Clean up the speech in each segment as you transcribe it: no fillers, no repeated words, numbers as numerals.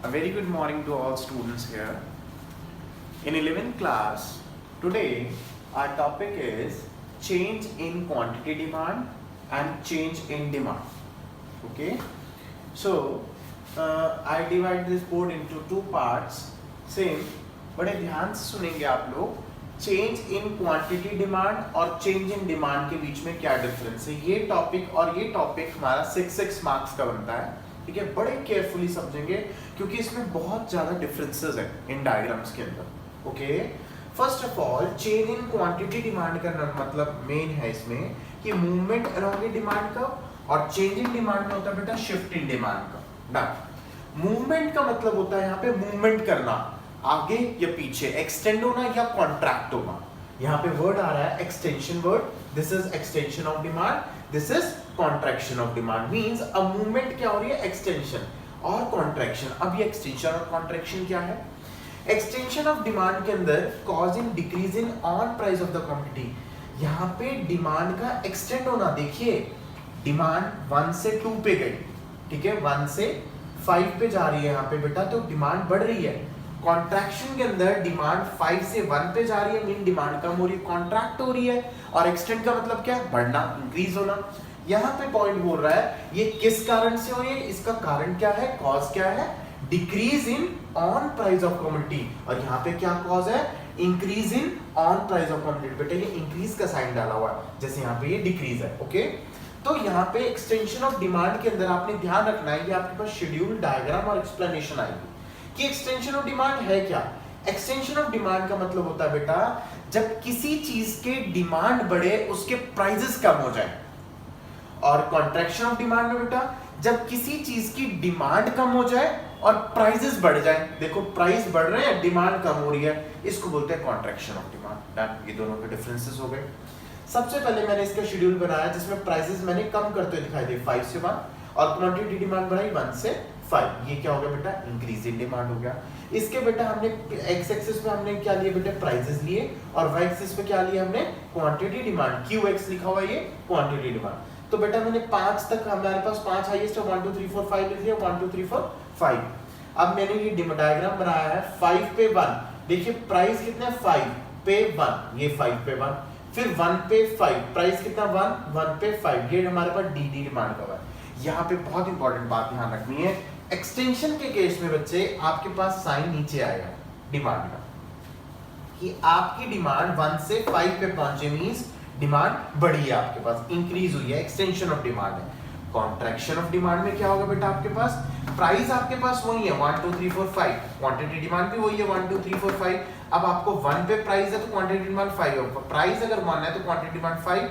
A very good morning to all students here. In 11th class, today our topic is change in quantity demand and change in demand. Okay, so I divide this board into two parts. Same, बड़े ध्यान से सुनेंगे आप लोग. Change in quantity demand और change in demand के बीच में क्या डिफरेंस है, ये टॉपिक और ये टॉपिक हमारा 6 मार्क्स का बनता है. ठीक है, बड़े केयरफुली समझेंगे क्योंकि इसमें बहुत ज्यादा डिफरेंसेस है इन डायग्राम्स के अंदर. Okay, first of all change in quantity demand का मतलब मेन है इसमें कि मूवमेंट अलोंग ए डिमांड का, और चेंज इन डिमांड में होता है बेटा शिफ्ट इन डिमांड का. डन. मूवमेंट का मतलब होता है यहाँ पे मूवमेंट करना, आगे या पीछे, एक्सटेंड होना या कॉन्ट्रैक्ट होना. यहाँ पे वर्ड आ रहा है extension word. This is extension of demand, this is contraction of demand. Means अब मूवमेंट क्या हो रही है, एक्सटेंशन और कॉन्ट्रैक्शन. अब ये एक्सटेंशन और कॉन्ट्रैक्शन क्या है? एक्सटेंशन ऑफ डिमांड के अंदर causing decrease in on price of the quantity. यहाँ पे डिमांड का एक्सटेंड होना. देखिए डिमांड 1 से 2 पे गई, ठीक है, 1 से 5 पे जा रही है यहाँ पे बेटा, तो डिमांड बढ़ रही है. कॉन्ट्रैक्शन के अंदर डिमांड 5 से 1 पे जा रही है, मीन डिमांड कम हो रही है, कॉन्ट्रैक्ट हो रही है. और एक्सटेंड का मतलब क्या है, बढ़ना, इंक्रीज होना. यहाँ पे पॉइंट बोल रहा है ये किस कारण से हो रही है, इसका कारण क्या है, कॉज क्या है, decrease in on price of commodity. और यहाँ पे क्या कॉज है, increase in on price of commodity. बेटा ये इंक्रीज का साइन डाला हुआ है, जैसे यहाँ पे ये डिक्रीज है. ओके, तो यहाँ पे एक्सटेंशन ऑफ डिमांड के अंदर आपने ध्यान रखना है, ये आपके पास शेड्यूल, डायग्राम और एक्सप्लेनेशन आएगी कि एक्सटेंशन ऑफ डिमांड है क्या. एक्सटेंशन ऑफ डिमांड का मतलब होता है बेटा जब किसी चीज के डिमांड बढ़े उसके प्राइसेस कम हो जाए. और कॉन्ट्रैक्शन ऑफ डिमांड में बेटा जब किसी चीज की डिमांड कम हो जाए और प्राइसेस बढ़ जाए. देखो प्राइस बढ़ रहे हैं, डिमांड कम हो रही है, इसको बोलते हैं कॉन्ट्रैक्शन ऑफ डिमांड. ये दोनों के डिफरेंसेस हो गए. सबसे पहले मैंने इसका शेड्यूल बनाया जिसमें प्राइसेस मैंने कम करते हुए दिखाई दिए 5 से 1, और क्वांटिटी डिमांड बढ़ाई 1 से 5. ये क्या हो गया बेटा, इंक्रीज इन डिमांड हो गया. इसके बेटा हमने एक्स एक्सिस पे हमने क्या लिए बेटा, प्राइसेस लिए, और वाई एक्सिस पे क्या लिया हमने, क्वांटिटी डिमांड. क्यू एक्स लिखा हुआ है ये क्वांटिटी डिमांड. तो बेटा मैंने 5 तक, हमारे पास 5 हाईएस्ट है, 1 2 3 4 5 लिख दिया, 1 2 3 4 5. अब मैंने ये डायग्राम बनाया है 5 पे 1. देखिए प्राइस कितना, 5 पे 1, ये 5 पे 1, फिर 1 पे 5, प्राइस कितना 1 पे 5. ये हमारे पास डी डिमांड का है. यहाँ पे बहुत इंपॉर्टेंट बात ध्यान रखनी है, एक्सटेंशन के केस में बच्चे आपके पास साइन नीचे आएगा डिमांड का, कि आपकी डिमांड 1 से 5 पे पहुंचे, मींस डिमांड बढ़ी है आपके पास, इंक्रीज हुई है, एक्सटेंशन ऑफ डिमांड है. कॉन्ट्रैक्शन ऑफ डिमांड में क्या होगा बेटा, आपके पास प्राइस आपके पास वही है 1 2 3 4 5, क्वांटिटी डिमांड भी वही है 1 2 3 4 5. अब आपको 1 पे प्राइस है तो क्वांटिटी डिमांड 5 होगा. प्राइस अगर 1 है तो क्वांटिटी डिमांड 5,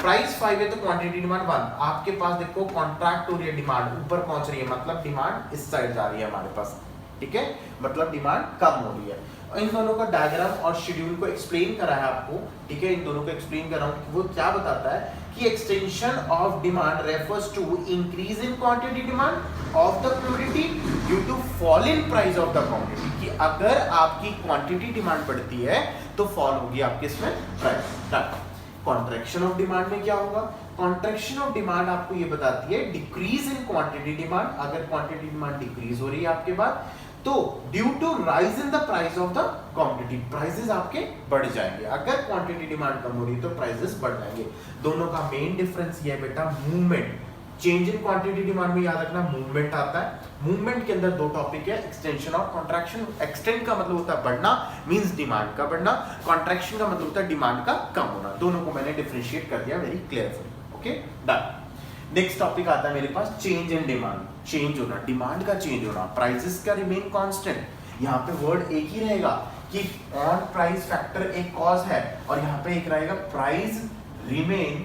प्राइस 5 है तो क्वांटिटी डिमांड 1. आपके पास देखो कॉन्ट्रैक्ट हो रही है, डिमांड ऊपर पहुंच रही है, मतलब डिमांड इस साइड जा रही है हमारे पास. ठीक है, मतलब डिमांड कम हो रही है. इन दोनों का डायग्राम और शेड्यूल को एक्सप्लेन करा है आपको. ठीक है, इन दोनों को एक्सप्लेन कर रहा हूं कि वो क्या बताता है कि extension of demand refers to increase in quantity demand of the commodity due to fall in price of the commodity. कि अगर आपकी क्वांटिटी डिमांड बढ़ती है तो फॉल होगी आपके इसमें प्राइस. कॉन्ट्रैक्शन ऑफ डिमांड में क्या होगा, कॉन्ट्रैक्शन ऑफ डिमांड आपको ये बताती है डिक्रीज इन क्वांटिटी डिमांड. अगर क्वांटिटी डिमांड डिक्रीज हो रही है आपके बाद तो due to rise in the price of the quantity, prices आपके बढ़ जाएंगे. अगर क्वांटिटी डिमांड कम हो रही है तो प्राइसेस बढ़ जाएंगे. दोनों का मेन डिफरेंस ये है बेटा, movement. Change in quantity demand में याद रखना मूवमेंट आता है. मूवमेंट के अंदर दो टॉपिक है, एक्सटेंशन और कॉन्ट्रैक्शन. एक्सटेंड का मतलब होता है बढ़ना, मींस डिमांड का बढ़ना. कॉन्ट्रैक्शन का मतलब होता है डिमांड का कम होना. दोनों को मैंने डिफरेंशिएट कर दिया very clearfully. Okay, done. Next topic आता है मेरे पास चेंज इन डिमांड. चेंज होना, डिमांड का चेंज होना, प्राइसेस का रिमेन कांस्टेंट. यहाँ पे वर्ड एक ही रहेगा कि ऑन प्राइस फैक्टर एक कॉज है, और यहाँ पे एक रहेगा प्राइस रिमेन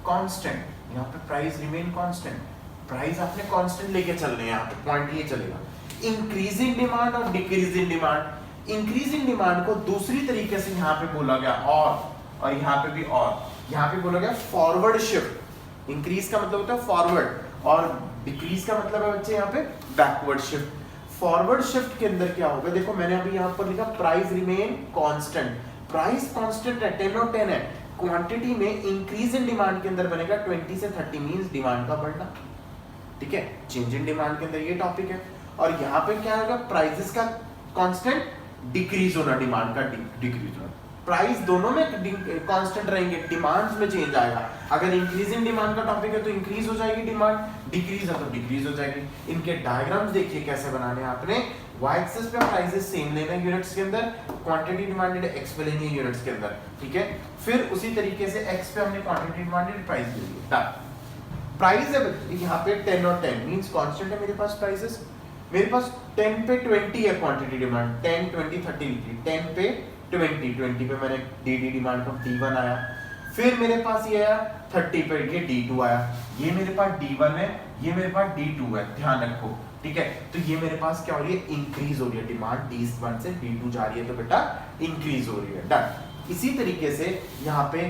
कांस्टेंट. यहाँ पे प्राइस रिमेन कांस्टेंट, प्राइस आपने कांस्टेंट लेके चल रहे हैं. यहाँ पे पॉइंट ये चलेगा. इंक्रीजिंग डिमांड और decrease in demand. Increase in demand को दूसरी तरीके से यहाँ पे बोला गया और यहाँ पे भी, और यहाँ पे बोला गया फॉरवर्ड शिफ्ट. इंक्रीज का मतलब होता है फॉरवर्ड, और डिक्रीज का मतलब है बच्चे यहाँ पे बैकवर्ड शिफ्ट. फॉरवर्ड शिफ्ट के अंदर क्या होगा, देखो मैंने अभी यहाँ पर लिखा price remain constant. Price constant है, 10 और 10 है. क्वांटिटी में इंक्रीज इन डिमांड के अंदर बनेगा 20 से 30, मींस डिमांड का बढ़ना. ठीक है, चेंज इन डिमांड के अंदर ये टॉपिक है. और यहाँ पे क्या होगा, प्राइसेस का कांस्टेंट डिक्रीज होना, डिमांड का डिक्रीज होना। प्राइस दोनों में कांस्टेंट रहेंगे, डिमांड्स में चेंज आएगा। अगर इंक्रीजिंग डिमांड का टॉपिक है तो इंक्रीज हो जाएगी डिमांड, डिक्रीज है तो डिक्रीज हो जाएगी। इनके डायग्राम्स देखिए कैसे बनाने हैं आपने। वाई एक्सिस पे प्राइसेस सेम लेना है यूनिट्स के अंदर, क्वांटिटी डिमांडेड एक्स पे लेनी है यूनिट्स के अंदर, ठीक है। फिर उसी तरीके से एक्स पे हमने क्वांटिटी डिमांडेड प्राइस ले ली, डन। प्राइस है यहाँ पे 10 और 10 मींस कांस्टेंट है मेरे पास प्राइसेस। मेरे पास 10 पे 20 है क्वांटिटी डिमांड, 10 20 30 लिखी, 10 पे 20 पे मैंने डी डिमांड का D1 आया। फिर मेरे पास ये आया 30 पे ये D2 आया। ये मेरे पास D1 है, ये मेरे पास D2 है, ध्यान रखो, ठीक है। तो ये मेरे पास क्या हो रही है, इंक्रीज हो रही है, डिमांड D1 से D2 जा रही है, तो बेटा इंक्रीज हो रही है, डन। इसी तरीके से यहाँ पे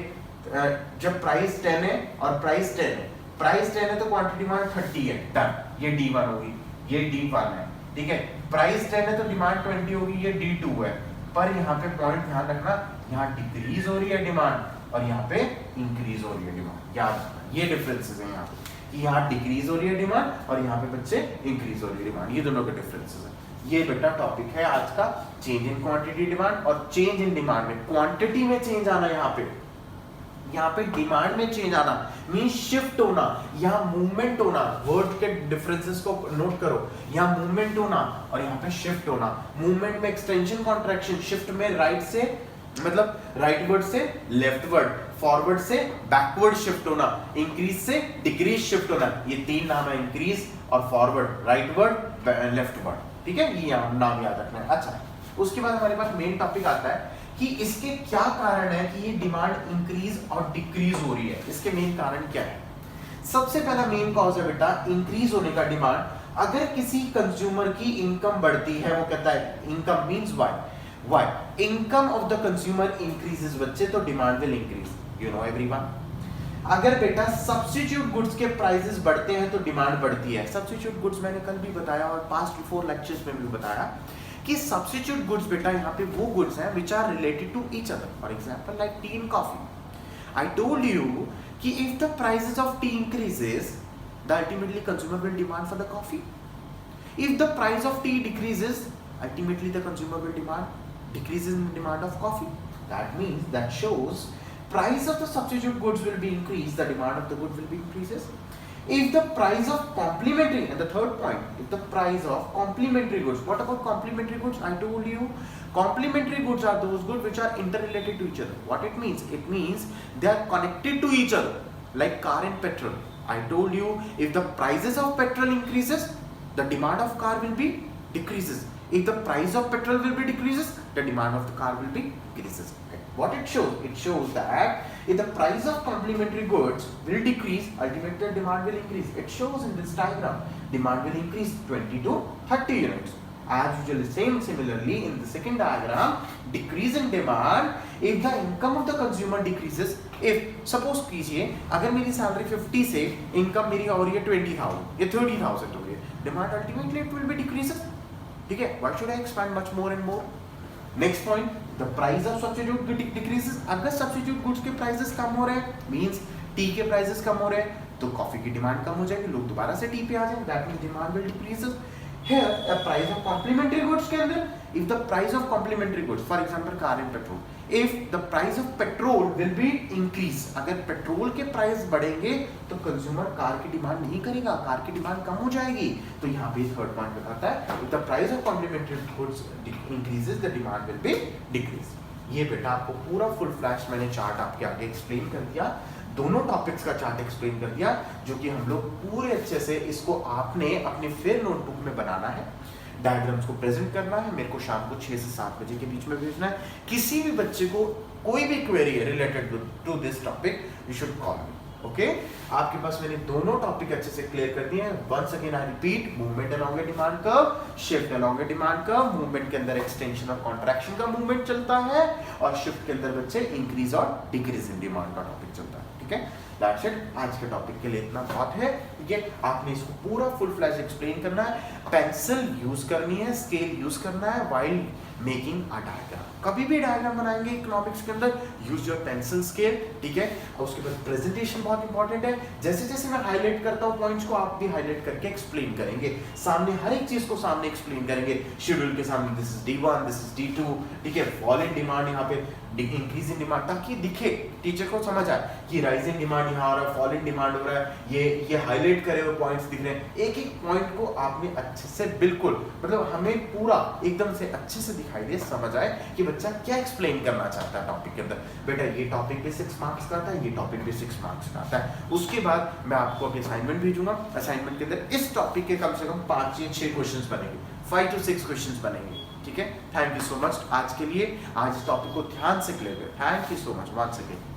जब प्राइस 10 है और प्राइस 10 है, प्राइस 10 है तो क्वांटिटी डिमांड 30 है, डन। ये D1 होगी, ये D1 है, ठीक है। प्राइस 10 है तो डिमांड 20 होगी, ये D2 है। पर यहाँ पे पॉइंट ध्यान रखना, यहाँ डिक्रीज हो रही है डिमांड और यहाँ पे इंक्रीज हो रही है डिमांड, याद ये डिफरेंसेस है यहाँ पे, यहाँ डिक्रीज हो रही है डिमांड और यहाँ पे बच्चे इंक्रीज हो रही है डिमांड, ये दोनों के डिफरेंसेस है। ये बेटा टॉपिक है आज का, चेंज इन क्वांटिटी डिमांड और चेंज इन डिमांड में क्वांटिटी में चेंज आना, यहाँ पे डिमांड में चेंज आना मींस शिफ्ट होना, यहाँ मूवमेंट होना। वर्ड के डिफरेंसेस को नोट करो, यहाँ मूवमेंट होना और यहाँ पे शिफ्ट होना। मूवमेंट में एक्सटेंशन कॉन्ट्रैक्शन, शिफ्ट में राइट से मतलब राइटवर्ड से लेफ्टवर्ड, फॉरवर्ड से बैकवर्ड शिफ्ट होना, इंक्रीज से डिक्रीज शिफ्ट होना। ये तीन नाम है, इंक्रीज और फॉरवर्ड, राइटवर्ड, लेफ्टवर्ड, ठीक है। ये नाम याद रखना है। अच्छा, उसके बाद हमारे पास मेन टॉपिक आता है कि इसके क्या कारण है कि ये डिमांड इंक्रीज और डिक्रीज हो रही है, इसके मेन कारण क्या है। सबसे पहला मेन कॉज है बेटा इंक्रीज होने का डिमांड। अगर किसी कंज्यूमर की इनकम बढ़ती है, वो कहता है income means why income of the consumer increases बच्चे, तो demand will increase, you know everyone. अगर बेटा सब्स्टिट्यूट गुड्स के प्राइसेस बढ़ते हैं तो डिमांड बढ़ती है। सब्स्टिट्यूट गुड्स मैंने कल भी बताया और पास्ट 4 लेक्चर्स में भी बताया कि सब्स्टिट्यूट गुड्स बेटा यहाँ पे वो गुड्स हैं which are related to each other. For example, like tea and coffee. I told you कि if the prices of tea increases, the ultimately consumer will demand for the coffee. If the price of tea decreases, ultimately the consumer will decreases in the demand of coffee. That means that shows price of the substitute goods will be increased, the demand of the good will be increases. If the price of complementary, and the third point, if the price of complementary goods, what about complementary goods? I told you, complementary goods are those goods which are interrelated to each other. What it means? It means they are connected to each other, like car and petrol. I told you, if the prices of petrol increases, the demand of car will be decreases. If the price of petrol will be decreases, the demand of the car will be increases. What it shows that if the price of complementary goods will decrease, ultimately the demand will increase. It shows in this diagram, demand will increase 20 to 30 units. As usually, similarly in the second diagram, decrease in demand if the income of the consumer decreases. If suppose कीजिए अगर मेरी salary 50 से income मेरी हो रही है 20,000 या 30,000 हो रही है, demand ultimately it will be decreases, ठीक है। Why should I expand much more and more? Next point, the price of substitute decreases. अगर substitute goods के prices कम हो रहे हैं, means टी के prices कम हो रहे हैं, तो कॉफी की डिमांड कम हो जाएगी, लोग दोबारा से टी पे आ जाएंगे, that means demand will decreases. Here, the price of complementary goods के अंदर, if the price of complementary goods, for example car and petrol, if the price of petrol will be increase, अगर petrol के price बढ़ेंगे तो consumer car की demand नहीं करेगा, car की डिमांड कम हो जाएगी। तो यहाँ पे थर्ड पॉइंट बताता है, if the price of complementary goods increases, the demand will be decrease. ये बेटा आपको पूरा फुल फ्लैश मैंने चार्ट आपके आगे एक्सप्लेन कर दिया, दोनों टॉपिक्स का चार्ट एक्सप्लेन कर दिया, जो कि हम लोग पूरे अच्छे से इसको आपने अपने फिर नोटबुक में बनाना है, डायग्राम्स को प्रेजेंट करना है, मेरे को शाम को 6 से 7 बजे के बीच में भेजना है। किसी भी बच्चे को कोई भी क्वेरी है related to this topic, you should call me, okay. आपके पास मैंने दोनों टॉपिक अच्छे से क्लियर कर दिए हैं। Once again I repeat, movement along a demand curve, shift along a demand curve. Movement के अंदर एक्सटेंशन और कॉन्ट्रैक्शन का मूवमेंट चलता है और शिफ्ट के अंदर बच्चे इंक्रीज और डिक्रीज इन डिमांड का टॉपिक चलता है, ठीक है। दैट्स इट, आज के टॉपिक के लिए इतना बहुत है। ठीक है, आपने इसको पूरा फुल फ्लैश एक्सप्लेन करना है, पेंसिल यूज करनी है, स्केल यूज करना है व्हाइल मेकिंग अ डायग्राम। कभी भी डायग्राम बनाएंगे इकोनॉमिक्स के अंदर, यूज योर पेंसिल स्केल। ठीक है, और उसके बाद प्रेजेंटेशन बहुत इंपॉर्टेंट है। जैसे जैसे मैं हाईलाइट करता हूँ पॉइंट्स को, आप भी हाईलाइट करके एक्सप्लेन करेंगे, सामने हर एक चीज को सामने एक्सप्लेन करेंगे। शेड्यूल के सामने this is D1, this is D2। ठीक है, फॉल इन डिमांड यहाँ पे, इंक्रीज इन डिमांड, ताकि दिखे, टीचर को समझ आए कि राइज इन डिमांड यहाँ आ रहा है, फॉल इन डिमांड हो रहा है, ये हाईलाइट करे हुए पॉइंट्स दिख रहे हैं। एक एक पॉइंट को आपने अच्छे से, बिल्कुल मतलब हमें पूरा एकदम से अच्छे से दिखाई दे, समझ आए कि बच्चा क्या एक्सप्लेन करना चाहता है टॉपिक के अंदर। बेटा ये टॉपिक पे 6 मार्क्स का आता है, ये टॉपिक पे 6 मार्क्स का आता है। उसके बाद मैं आपको अभी असाइनमेंट भेजूंगा, असाइनमेंट के अंदर इस टॉपिक के कम से कम 5 या 6 क्वेश्चंस बनेंगे, 5 to 6 क्वेश्चंस बनेंगे। ठीक है, थैंक यू सो मच आज के लिए, आज इस टॉपिक को ध्यान से क्लियर करें। Thank you so much once again.